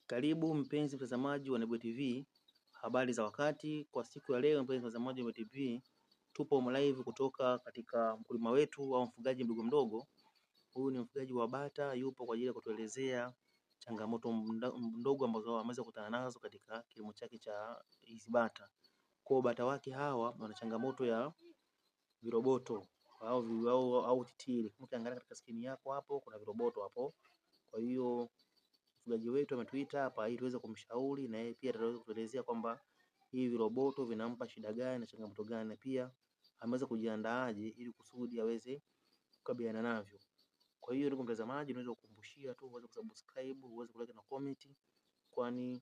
Karibu mpenzi mtazamaji wa Nebuye TV. Habari za wakati kwa siku ya leo mpenzi mtazamaji wa Nebuye TV. Tupo live kutoka katika mkulima wetu au mfugaji mdogo mdogo. Huyu ni mfugaji wa bata, yupo kwa ajili ya kutuelezea changamoto ndogo ambazo ameweza kukutana nazo katika kilimo chake cha hizi bata. Kwa bata wake hawa wana changamoto ya viroboto au titiri. Ukiangalia katika skrini yako hapo kuna viroboto hapo. Kwa hiyo mfugaji wetu ametuita hapa ili tuweze kumshauri na yeye pia ataweza kutuelezea kwamba hivi viroboto vinampa shida gani na changamoto gani, na pia ameweza kujiandaaje ili kusudi aweze kukabiliana navyo. Kwa hiyo ndugu mtazamaji, unaweza kukumbushia tu uweze kusubscribe, uweze kulike na comment, kwani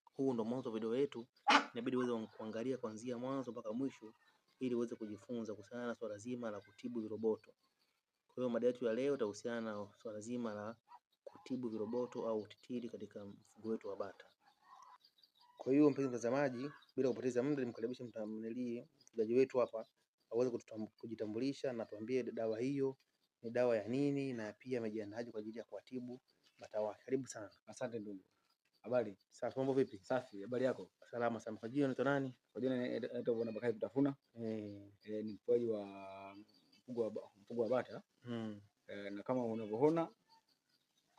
huu ndo mwanzo wa video yetu. Inabidi uweze kuangalia kuanzia mwanzo mpaka mwisho ili uweze kujifunza kuhusiana na swala zima la kutibu viroboto. Kwa hiyo mada yetu ya leo itahusiana na swala zima la kutibu viroboto au titiri katika mfugo wetu wa bata. Kwa hiyo mpenzi mtazamaji, bila kupoteza muda, nimkaribishe mfugaji wetu hapa aweze kujitambulisha na tuambie dawa hiyo ni dawa ya nini na pia amejiandaaje kwa ajili ya kuwatibu bata wake. Karibu sana. Asante ndugu. Habari? Safi, mambo vipi? Safi, habari yako? Salama sana. Kwa jina unaitwa nani? Kwa jina naitwa Bwana Bakari Kutafuna. Ni mfugaji wa mfugo wa bata. Na kama unavyoona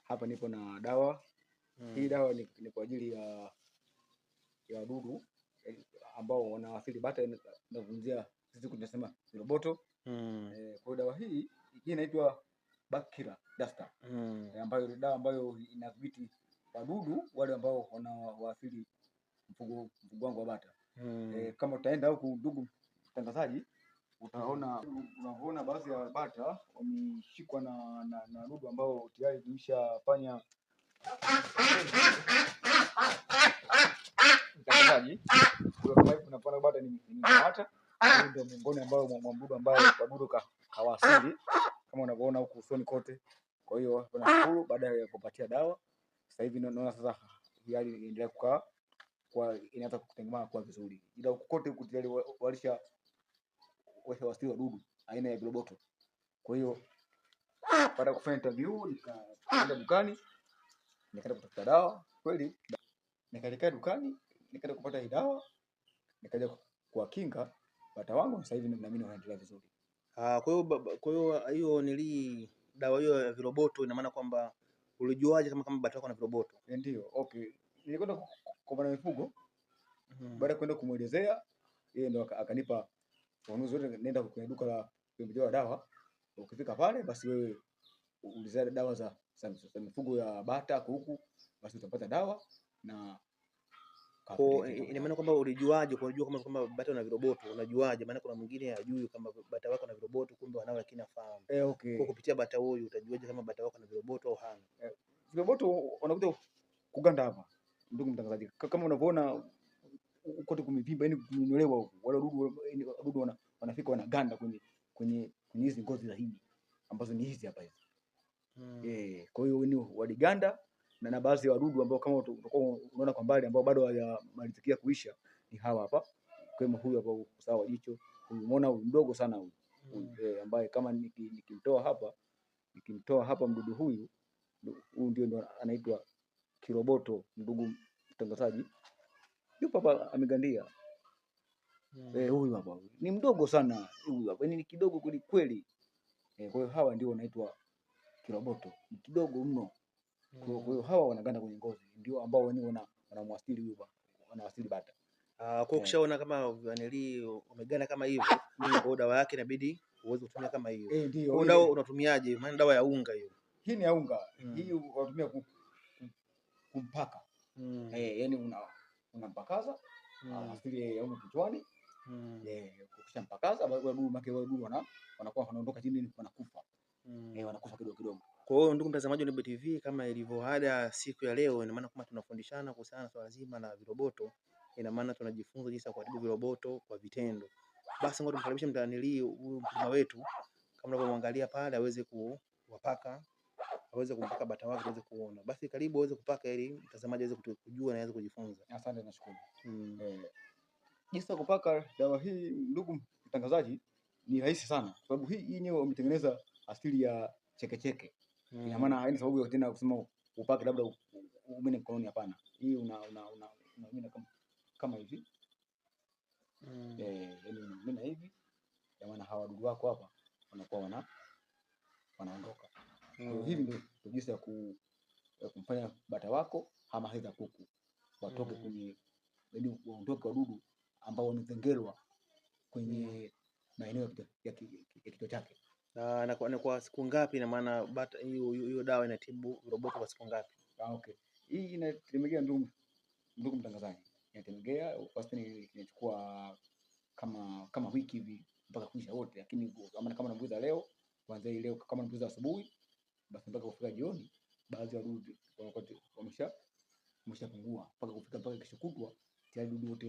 hapa nipo na dawa. Hii dawa ni kwa ajili ya wadudu ambao wanaathiri bata, nazungumzia sisi tunasema viroboto. Kwa hiyo dawa hii inaitwa Bakira Duster. Ambayo ni dawa ambayo inadhibiti wadudu wale ambao wanawaathiri mfugo wangu wa bata. Kama utaenda huku ndugu mtangazaji, unaona baadhi ya bata wameshikwa na wadudu ambao tayari tumeshafanya mtangazaji. Kama hivi unapona bata ni bata ndio miongoni ambao mdudu ambaye wadudu kawasili kama unavyoona huku usoni kote. Kwa hiyo tunashukuru baada ya kupatia dawa. Sasa hivi naona sasa hali inaendelea kukaa kwa inaanza kutengemana kwa vizuri. Ila huku kote huku tayari walisha wasili wadudu aina ya viroboto. Kwa hiyo baada ya kufanya interview nikaenda dukani nikaenda kutafuta dawa. Kweli nikaelekea dukani nikaenda kupata hii dawa, nikaja kuwakinga bata wangu. Sasa hivi na mimi naendelea vizuri. Kwa hiyo nili dawa hiyo ya viroboto, ina maana kwamba ulijuaje kama bata wako na viroboto? Ndio, okay. Nilikwenda kwa bwana mifugo. Baada ya kwenda kumuelezea, yeye ndo akanipa uamuzi wote, nenda kwenye duka la pembejeo dawa. Ukifika pale basi wewe ulizia dawa za mifugo ya bata, kuku, basi utapata dawa na kwa ina maana kwamba ulijuaje? Unajua kama bata wana viroboto, unajuaje? Maana kuna mwingine hajui kama bata wako na viroboto, kumbe wanao lakini afahamu. Okay. Kwa kupitia bata huyu utajuaje kama bata wako na viroboto au hana? Viroboto wanakuja kuganda hapa, ndugu mtangazaji. Kama unavyoona kote kumevimba, yani kunyolewa, wale wadudu wanafika wanaganda kwenye hizi ngozi za hizi ambazo ni hizi hapa hizi. Kwa hiyo ni waliganda na baadhi ya wadudu ambao kama utakuwa unaona kwa mbali ambao bado hawamalizikia kuisha ni hawa hapa. Kama huyu hapa sawa jicho, umeona huyu mdogo sana huyu. Ambaye kama nikimtoa hapa mdudu huyu ndio anaitwa kiroboto, ndugu mtangazaji. Yupo hapa amegandia. Huyu hapa ni mdogo sana huyu hapa, ni kidogo kweli. Kwa hiyo hawa ndio wanaitwa kiroboto, ni kidogo mno. Kwa hiyo hawa wanaganda kwenye ngozi, ndio ambao wenyewe wanamwasili huyu bwana, wanawasili bata. Kwa ukishaona kama vanili umeganda kama hivyo, ndio dawa yake inabidi uweze kutumia kama hiyo. Ndio. Dawa unatumiaje? Maana dawa ya unga hiyo. Hii ni ya unga. Hii unatumia kumpaka. Yani unampakaza asili ya unga kichwani. Ukishampakaza wadudu wanakuwa wanaondoka chini, wanakufa. Wanakufa kidogo kidogo. Kwa hiyo ndugu mtazamaji wa Nebuye TV, kama ilivyo ada siku ya leo, ina maana kama tunafundishana kuhusiana na swala zima la viroboto, ina maana tunajifunza jinsi ya kutibu viroboto kwa vitendo. Basi ngoja tumkaribishe huyu mkulima wetu, kama unavyomwangalia pale, aweze kumpaka bata wake aweze kuona. Basi karibu aweze kupaka ili mtazamaji aweze kujua na aweze kujifunza. Asante, nashukuru. Jinsi ya kupaka dawa hii ndugu mtangazaji ni rahisi sana, sababu hii yenyewe umetengeneza asili ya chekecheke. Ina maana haina sababu ya tena kusema upake labda umene mkononi, hapana. Hii unamina kama hivi. Yaani unamina hivi, kwa maana hawa wadudu wako hapa wanakuwa wanaondoka. Kwa hiyo hivi ndio jinsi ya kumfanya bata wako ama hata kuku watoke kwenye, yaani waondoke wadudu ambao wamezengerwa kwenye maeneo ya kichwa chake. Na kwa siku ngapi? Na maana bata hiyo dawa inatibu viroboto kwa siku ngapi? Okay. Hii inategemea ndugu mtangazaji. Inategemea wastani, inachukua kama wiki hivi mpaka kuisha wote, lakini kama unabuza leo, kuanzia leo kama unabuza asubuhi, basi mpaka kufika jioni baadhi ya wadudu wameshapungua, mpaka kesho kutwa tayari wadudu wote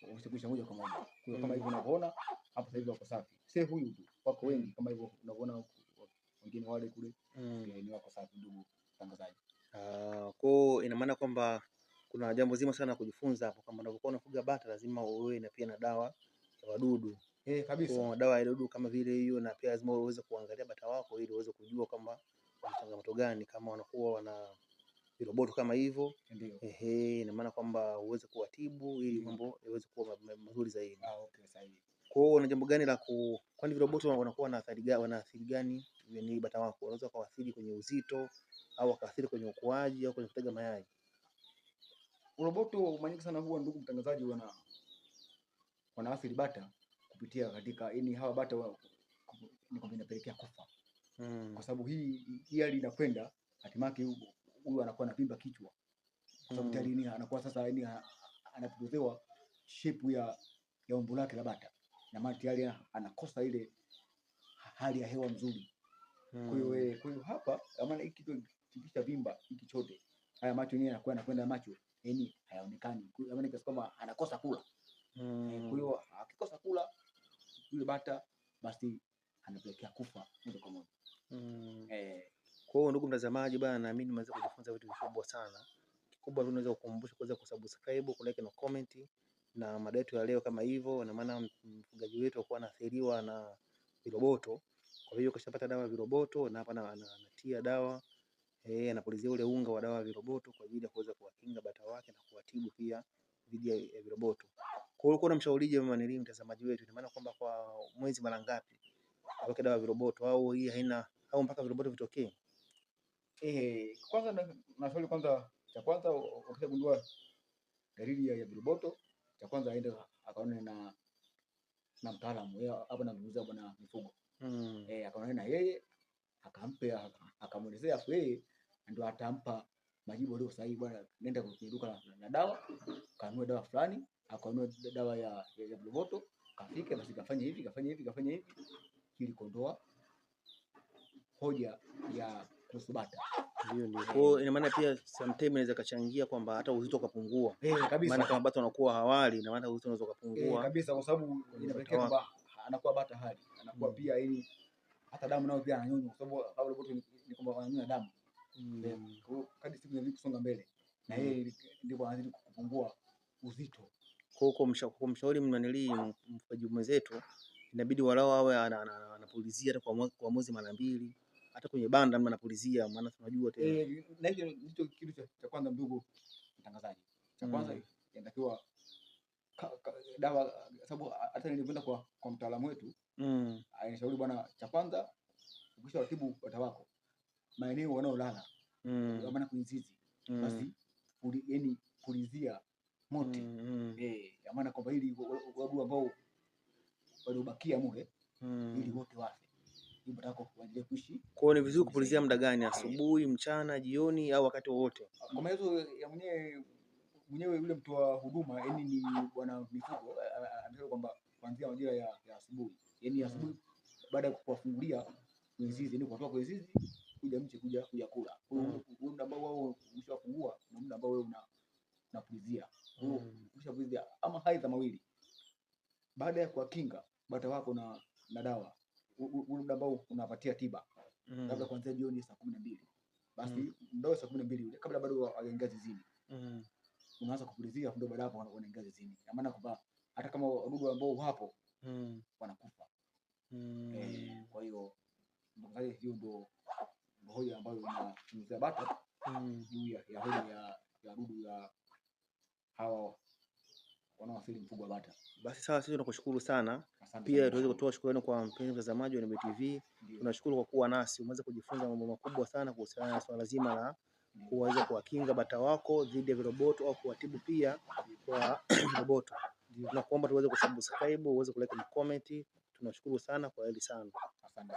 wameshakwisha moja kwa moja. Kwa hiyo kama hivyo unavyoona hapo sasa hivi wako safi. Sio huyu tu, wako wengi kama hivyo unavyoona, wengine wale kule ni wako safi ndugu mtangazaji. Kwa ina maana kwamba kuna jambo zima sana kujifunza hapo, kama unapokuwa unafuga bata lazima uwe na pia na dawa ya wadudu. Kabisa. Kwa dawa ya wadudu kama vile hiyo, na pia lazima uweze kuangalia bata wako ili uweze kujua kama wana changamoto gani, kama wanakuwa wana viroboto kama hivyo. Ina maana kwamba uweze kuwatibu ili mambo yaweze kuwa mazuri zaidi. Okay, sahihi. Kwa hiyo una jambo gani la kwani viroboto wanakuwa na athari gani ni bata wako? Wanaweza kuathiri kwenye uzito au wakaathiri kwenye ukuaji au kwenye kutaga mayai? Viroboto mara nyingi sana huwa, ndugu mtangazaji, wanaathiri bata kupitia katika, yaani hawa bata ni kwamba inapelekea kufa. Kwa sababu hii hali inakwenda hatimaye huyu anakuwa anapimba kichwa, kwa sababu tayari anakuwa sasa, yaani anapotezewa shape ya umbo lake la bata, na maana tayari anakosa ile hali ya hewa nzuri. Kwa hiyo hapa maana hiki kitu kikisha vimba hiki chote, haya macho yenyewe anakwenda macho, yaani hayaonekani, maana kiasi kwamba anakosa kula. Kwa hiyo akikosa kula yule bata, basi anapelekea kufa moja kwa moja. Kwa hiyo ndugu mtazamaji bana, naamini umeweza kujifunza vitu vikubwa sana. Kikubwa tu unaweza kukumbusha kuweza kusubscribe, kulike na comment na mada yetu ya leo kama hivyo, na maana mfugaji wetu alikuwa anaathiriwa na viroboto. Kwa hiyo kashapata dawa ya viroboto, na hapa anatia dawa anapulizia ule unga wa dawa ya viroboto kwa ajili ya kuweza kuwakinga bata wake na kuwatibu pia dhidi ya viroboto. Kwa hiyo ulikuwa unamshaurije mtazamaji wetu, ina maana kwamba kwa mwezi mara ngapi aweke dawa ya viroboto, au hii haina, au mpaka viroboto vitokee? Kwanza nashauri kwanza, cha kwanza ukishagundua dalili ya viroboto, cha kwanza aende akaone na mtaalamu hapo, namzungumzia bwana mifugo. Akaone na yeye akamuelezea, afu yeye ndio atampa majibu yaliyo sahihi. Bwana, nenda kwenye duka la dawa, kanunue dawa fulani, akanunue dawa ya viroboto, kafike basi kafanye hivi ili kuondoa hoja ya kuhusu bata. Ndio. Kwa hiyo ina maana pia sometimes inaweza kachangia kwamba hata uzito ukapungua. Kabisa. Maana kama bata wanakuwa hawali, na maana uzito unaweza kupungua. Kabisa, kwa sababu inapelekea kwamba anakuwa bata hali, anakuwa pia ili hata damu nayo pia ananyonya, kwa sababu au viroboto ni kwamba wananyonya damu. Kwa hiyo kadri siku zinazidi kusonga mbele, na yeye ndipo anazidi kupungua uzito. Kwa hiyo kumshauri mfugaji mwenzetu, inabidi walau awe anapulizia hata kwa mwezi mara 2, hata kwenye banda anapulizia, maana tunajua tena. Na hiyo ndicho kitu cha kwanza, ndugu mtangazaji. Cha kwanza inatakiwa dawa, sababu hata nilipoenda kwa mtaalamu wetu alishauri, bwana, cha kwanza ukisha watibu bata wako maeneo wanaolala, maana kwenye zizi, basi yaani pulizia moto, maana kwamba ili wadudu ambao waliobakia mule ili wote wafe, ili bata wako waendelee kuishi. Kwa hiyo ni vizuri kupulizia muda gani? Asubuhi, mchana, jioni au wakati wowote? Kwa maelezo ya mwenyewe yule mtu wa huduma, yaani ni bwana mifugo, anasema kwamba kuanzia majira ya asubuhi, yaani asubuhi baada ya kuwafungulia kwenye zizi, yaani kutoka kwenye zizi kuja mche kuja kula. Muda ambao wao umeshafungua na muda ambao wewe unapulizia. Ukishapulizia ama haidha mawili, baada ya kuwakinga bata wako na dawa, muda ambao unapatia tiba, labda kuanzia jioni saa 12, basi ndio saa 12 kabla bado hawajaingia zizini, unaanza kupulizia, ndio baada hapo wanaingia zizini. Kwa maana kwamba hata kama wadudu ambao wapo wanakufa. Kwa hiyo hiyo ndio hoja ambayo inazungumzia bata juu ya hodi ya wadudu ya hawa wanaoathiri mfugo wa bata. Basi sawa, sisi tunakushukuru sana. Pia tuweze kutoa shukrani kwa mpenzi mtazamaji wa Nebuye TV. Tunashukuru kwa kuwa nasi, umeweza kujifunza mambo makubwa sana kuhusiana na swala zima la kuweza kuwakinga bata wako dhidi ya viroboto au kuwatibu pia kwa viroboto. Tunakuomba tuweze kusubscribe, uweze kulike na comment. Tunashukuru sana, kwa heri sana. Asante.